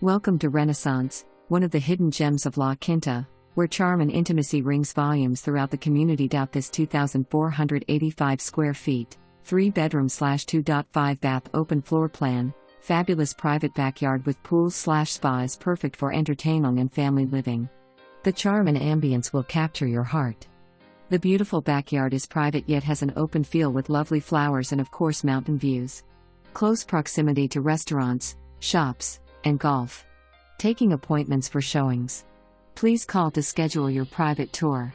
Welcome to Renaissance, one of the hidden gems of La Quinta, where charm and intimacy rings volumes throughout the community.This 2,485 square feet, 3-bedroom/2.5 bath open floor plan, fabulous private backyard with pools/spa is perfect for entertainlng and family living. The charm and ambience will capture your heart. The beautiful backyard is private yet has an open feel with lovely flowers and of course mountain views. Close proximity to restaurants, shops, and golf. Taking appointments for showings. Please call to schedule your private tour.